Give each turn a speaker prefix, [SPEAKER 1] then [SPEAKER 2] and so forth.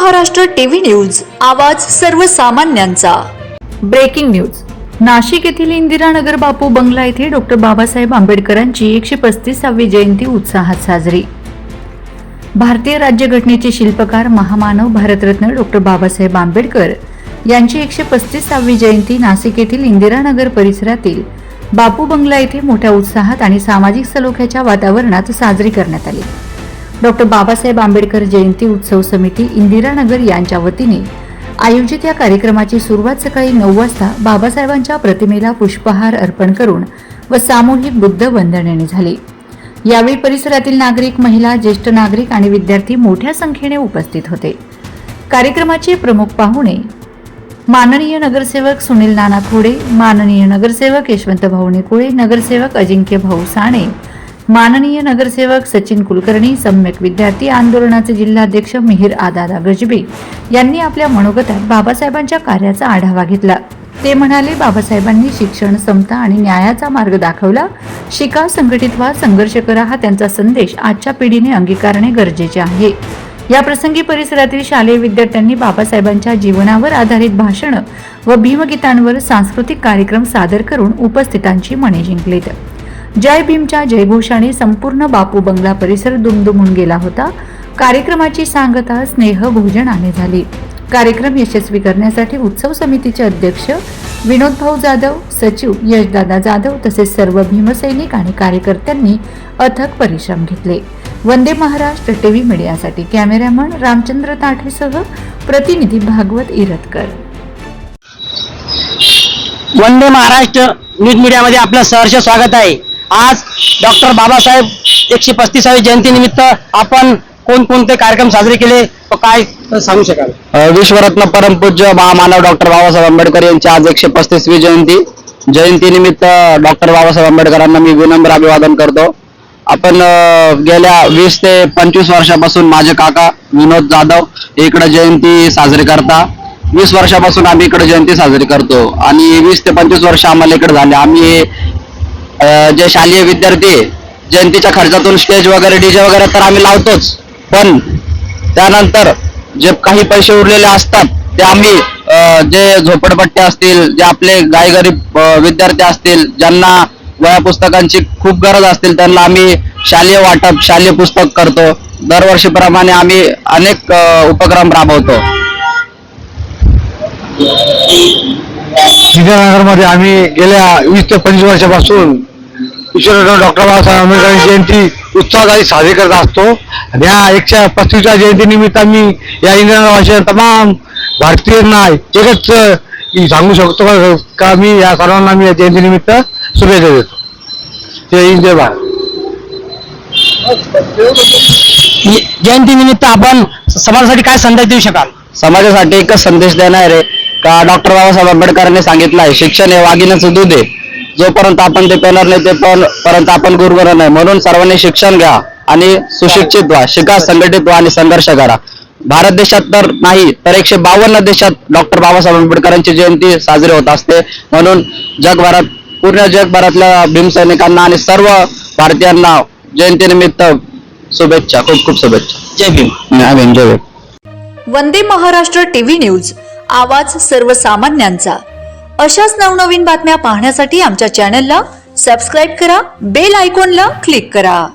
[SPEAKER 1] Maharashtra TV news, आवाज सर्वसामान्यांचा। Breaking news. Nashik येथील इंदिरानगर बापू बंगला येथे डॉक्टर बाबासाहेब आंबेडकरांची 135वी जयंती उत्साहात साजरी। भारतीय राज्यघटनेचे शिल्पकार महामानव भारतरत्न डॉक्टर बाबासाहेब आंबेडकर यांची 135वी जयंती नाशिक येथील इंदिरानगर परिसरातील बापू बंगला येथे मोठ्या उत्साहात आणि सामाजिक सलोख्याच्या वातावरणात साजरी करण्यात आली। डॉक्टर बाबासाहेब आंबेडकर जयंती उत्सव समिती इंदिरानगर यांच्या वतीने आयोजित या कार्यक्रमाची सुरुवात सकाळी 9 वाजता बाबासाहेबांच्या प्रतिमेला पुष्पहार अर्पण करून व सामूहिक बुद्ध वंदनेने झाली। यावेळी परिसरातील नागरिक, महिला, ज्येष्ठ नागरिक आणि विद्यार्थी मोठ्या संख्येने उपस्थित होते। कार्यक्रमाचे प्रमुख पाहुणे माननीय नगरसेवक सुनील नाना खोडे, माननीय नगरसेवक यशवंत भाऊ निकोळे, नगरसेवक अजिंक्य भाऊ साणे, माननीय नगरसेवक सचिन कुलकर्णी, सम्यक विद्यार्थी आंदोलनाचे जिल्हाध्यक्ष मिहिर आदादा गजबे यांनी आपल्या मनोगतात बाबासाहेबांच्या कार्याचा आढावा घेतला। ते म्हणाले, बाबासाहेबांनी शिक्षण, समता आणि न्यायाचा मार्ग दाखवला। शिका, संघटित व्हा, संघर्ष करा हा त्यांचा संदेश आजच्या पिढीने अंगीकारणे गरजेचे आहे। या प्रसंगी परिसरातील शालेय विद्यार्थ्यांनी बाबासाहेबांच्या जीवनावर आधारित भाषण व भीमगीतांवर सांस्कृतिक कार्यक्रम सादर करून उपस्थितांची मने जिंकलीत। जय भीमच्या जयघोषाने संपूर्ण बापू बंगला परिसर दुमदुमून गेला होता। कार्यक्रमाची सांगता स्नेह भोजनाने झाली। कार्यक्रम यशस्वी करण्यासाठी उत्सव समितीचे अध्यक्ष विनोद भाऊ जाधव, सचिव यशदादा जाधव तसेच सर्व भीमसैनिक आणि कार्यकर्त्यांनी अथक परिश्रम घेतले। वंदे महाराष्ट्र टीव्ही मीडियासाठी कॅमेरामन रामचंद्र ताठेसह प्रतिनिधी भागवत इरतकर।
[SPEAKER 2] वंदे महाराष्ट्र न्यूज मीडियामध्ये आपलं सहर्ष स्वागत आहे। आज डॉक्टर बाबासाहेब 135वी जयंती निमित्त आपण कोणकोणते कार्यक्रम साजरे केले व काय सांगू शकाल?
[SPEAKER 3] विश्वरत्न परमपूज्य महामानव डॉक्टर बाबासाहेब आंबेडकर यांची आज 135वी जयंती निमित्त डॉक्टर बाबासाहेब आंबेडकरांना मी विनम्र अभिवादन करतो। आपण गेल्या 20 ते 25 वर्षापासून माझे काका विनोद जाधव इकडे जयंती साजरी करता। 20 वर्षापासून आम्ही इकडे जयंती साजरी करतो आणि 20 ते 25 वर्ष आम्हाला इकडे झाले। आम्ही जे शालेय विद्यार्थी जयंतीच्या खर्चातून स्टेज वगैरे, डीजे वगैरे तर आम्ही लावतोच, पण त्यानंतर जे काही पैसे उरलेले असतात ते आम्ही जे झोपडपट्टी असतील, जे आपले गायगरीब विद्यार्थी असतील, ज्यांना वह्या पुस्तकांची खूप गरज असतील, त्यांना आम्ही शालेय वाटप, शालेय पुस्तक करतो। दरवर्षीप्रमाणे आम्ही अनेक उपक्रम राबवतो।
[SPEAKER 4] इंदिरानगरमध्ये आम्ही गेल्या 20 ते 25 वर्षापासून विश्वरत्न डॉक्टर बाबासाहेब आंबेडकरांची जयंती उत्साहात साजरी करत असतो। आणि या 135व्या जयंती निमित्त आम्ही या इंदिरानगरवासियांना, तमाम भारतीयांना एकच सांगू शकतो का मी या सर्वांना मी या जयंती निमित्त शुभेच्छा देतो। जय हिंद, जय भारत।
[SPEAKER 2] जयंती निमित्त आपण समाजासाठी काय संदेश देऊ शकाल?
[SPEAKER 3] समाजासाठी एकच संदेश देणार आहे का डॉक्टर बाबासाहेब आंबेडकरांनी सांगितलं आहे, शिक्षण हे वाघिणीचं दूध आहे, जोपर्यंत आपण ते पेणार नाही तोपर्यंत आपण गुरगुर नाही। म्हणून सर्वांनी शिक्षण घ्या आणि सुशिक्षित व्हा, शिका, संघटित व्हा आणि संघर्ष करा। भारत देशात तर नाही तर 152 देशात डॉक्टर बाबासाहेब आंबेडकरांची जयंती साजरी होत असते। म्हणून जगभरात, पूर्ण जगभरातल्या भीमसैनिकांना आणि सर्व भारतीयांना जयंतीनिमित्त शुभेच्छा, खूप खूप शुभेच्छा।
[SPEAKER 2] जय भीम।
[SPEAKER 3] जय भीम, जय भीम।
[SPEAKER 1] वंदे महाराष्ट्र टीव्ही न्यूज, आवाज सर्वसामान्यांचा। अशाच नवनवीन बातम्या पाहण्यासाठी आमच्या चॅनलला सबस्क्राईब करा, बेल आयकॉनला क्लिक करा।